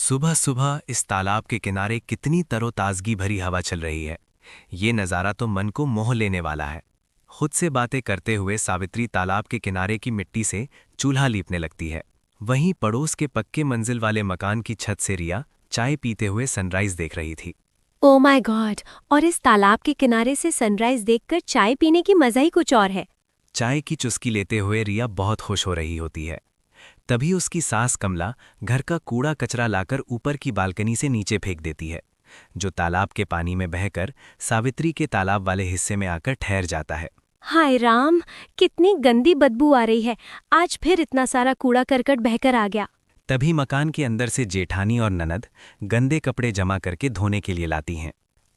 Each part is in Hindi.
सुबह सुबह इस तालाब के किनारे कितनी तरोताजगी भरी हवा चल रही है। ये नज़ारा तो मन को मोह लेने वाला है। खुद से बातें करते हुए सावित्री तालाब के किनारे की मिट्टी से चूल्हा लीपने लगती है। वहीं पड़ोस के पक्के मंजिल वाले मकान की छत से रिया चाय पीते हुए सनराइज देख रही थी। Oh my God! और इस तालाब के किनारे से सनराइज देखकर चाय पीने की मजा ही कुछ और है। चाय की चुस्की लेते हुए रिया बहुत खुश हो रही होती है। तभी उसकी सास कमला घर का कूड़ा कचरा लाकर ऊपर की बालकनी से नीचे फेंक देती है, जो तालाब के पानी में बहकर सावित्री के तालाब वाले हिस्से में आकर ठहर जाता है। हाय राम! कितनी गंदी बदबू आ रही है। आज फिर इतना सारा कूड़ा करकट बहकर आ गया। तभी मकान के अंदर से जेठानी और ननद गंदे कपड़े जमा करके धोने के लिए लाती हैं।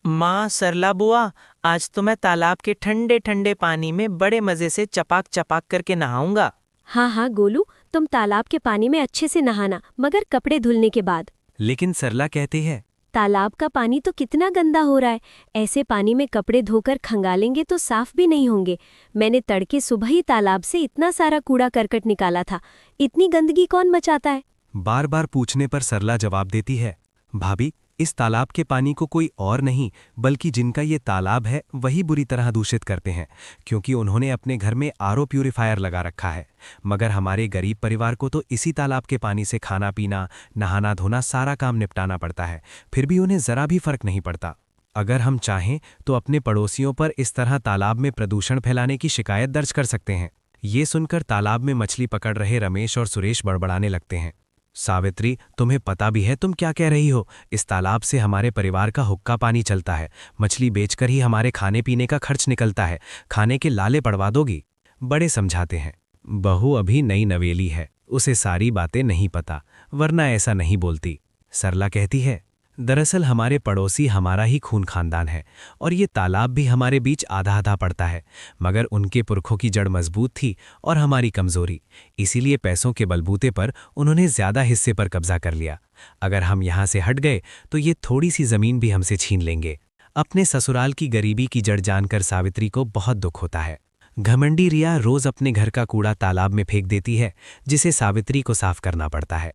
माँ सरला बुआ, आज तो मैं तालाब के ठंडे ठंडे पानी में बड़े मजे से चपाक चपाक करके नहाऊंगा। हाँ हाँ गोलू, तुम तालाब के पानी में अच्छे से नहाना, मगर कपड़े धुलने के बाद। लेकिन सरला कहती है, तालाब का पानी तो कितना गंदा हो रहा है। ऐसे पानी में कपड़े धोकर खंगालेंगे तो साफ भी नहीं होंगे। मैंने तड़के सुबह ही तालाब से इतना सारा कूड़ा करकट निकाला था। इतनी गंदगी कौन मचाता है? बार बार पूछने पर सरला जवाब देती है, भाभी, इस तालाब के पानी को कोई और नहीं बल्कि जिनका ये तालाब है वही बुरी तरह दूषित करते हैं, क्योंकि उन्होंने अपने घर में आरओ प्यूरिफायर लगा रखा है। मगर हमारे गरीब परिवार को तो इसी तालाब के पानी से खाना पीना, नहाना धोना सारा काम निपटाना पड़ता है, फिर भी उन्हें जरा भी फर्क नहीं पड़ता। अगर हम चाहें तो अपने पड़ोसियों पर इस तरह तालाब में प्रदूषण फैलाने की शिकायत दर्ज कर सकते हैं। ये सुनकर तालाब में मछली पकड़ रहे रमेश और सुरेश बड़बड़ाने लगते हैं। सावित्री, तुम्हें पता भी है तुम क्या कह रही हो? इस तालाब से हमारे परिवार का हुक्का पानी चलता है। मछली बेचकर ही हमारे खाने पीने का खर्च निकलता है। खाने के लाले पड़वा दोगी? बड़े समझाते हैं। बहू अभी नई नवेली है, उसे सारी बातें नहीं पता, वरना ऐसा नहीं बोलती। सरला कहती है, दरअसल हमारे पड़ोसी हमारा ही खून खानदान है और ये तालाब भी हमारे बीच आधा आधा पड़ता है, मगर उनके पुरखों की जड़ मजबूत थी और हमारी कमजोरी, इसीलिए पैसों के बलबूते पर उन्होंने ज्यादा हिस्से पर कब्जा कर लिया। अगर हम यहाँ से हट गए तो ये थोड़ी सी जमीन भी हमसे छीन लेंगे। अपने ससुराल की गरीबी की जड़ जानकर सावित्री को बहुत दुख होता है। घमंडी रिया रोज अपने घर का कूड़ा तालाब में फेंक देती है, जिसे सावित्री को साफ करना पड़ता है।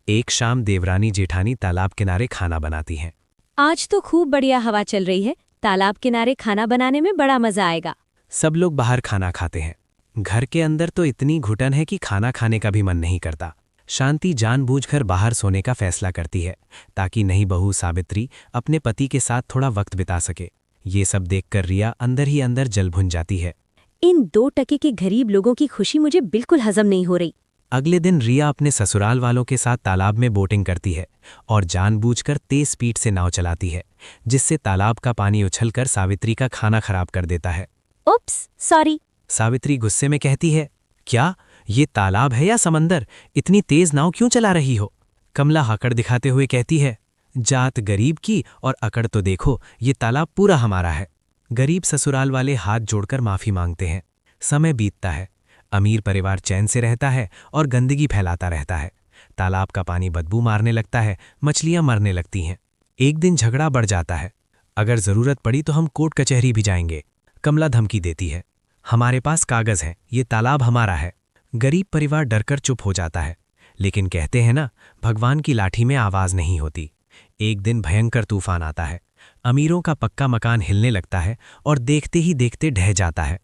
एक शाम देवरानी जेठानी तालाब किनारे खाना बनाती हैं। आज तो खूब बढ़िया हवा चल रही है। तालाब किनारे खाना बनाने में बड़ा मजा आएगा। सब लोग बाहर खाना खाते हैं। घर के अंदर तो इतनी घुटन है कि खाना खाने का भी मन नहीं करता। शांति जानबूझकर बाहर सोने का फैसला करती है, ताकि नई बहू सावित्री अपने पति के साथ थोड़ा वक्त बिता सके। ये सब देखकर रिया अंदर ही अंदर जल भुन जाती है। इन 2 टके के गरीब लोगों की खुशी मुझे बिल्कुल हजम नहीं हो रही। अगले दिन रिया अपने ससुराल वालों के साथ तालाब में बोटिंग करती है और जानबूझकर तेज स्पीड से नाव चलाती है, जिससे तालाब का पानी उछलकर सावित्री का खाना खराब कर देता है। उप्स, सॉरी। सावित्री गुस्से में कहती है, क्या ये तालाब है या समंदर? इतनी तेज नाव क्यों चला रही हो? कमला हाकड़ दिखाते हुए कहती है, जात गरीब की और अकड़ तो देखो, ये तालाब पूरा हमारा है। गरीब ससुराल वाले हाथ जोड़कर माफी मांगते हैं। समय बीतता है। अमीर परिवार चैन से रहता है और गंदगी फैलाता रहता है। तालाब का पानी बदबू मारने लगता है, मछलियां मरने लगती हैं। एक दिन झगड़ा बढ़ जाता है। अगर जरूरत पड़ी तो हम कोर्ट कचहरी भी जाएंगे। कमला धमकी देती है, हमारे पास कागज है, ये तालाब हमारा है। गरीब परिवार डरकर चुप हो जाता है, लेकिन कहते हैं ना, भगवान की लाठी में आवाज नहीं होती। एक दिन भयंकर तूफान आता है। अमीरों का पक्का मकान हिलने लगता है और देखते ही देखते ढह जाता है।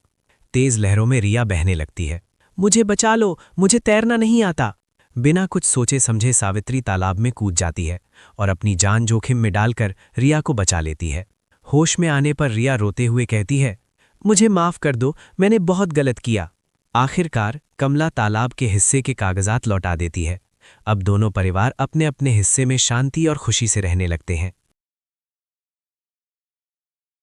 तेज लहरों में रिया बहने लगती है। मुझे बचा लो, मुझे तैरना नहीं आता। बिना कुछ सोचे समझे सावित्री तालाब में कूद जाती है और अपनी जान जोखिम में डालकर रिया को बचा लेती है। होश में आने पर रिया रोते हुए कहती है, मुझे माफ कर दो, मैंने बहुत गलत किया। आखिरकार कमला तालाब के हिस्से के कागजात लौटा देती है। अब दोनों परिवार अपने अपने हिस्से में शांति और खुशी से रहने लगते हैं।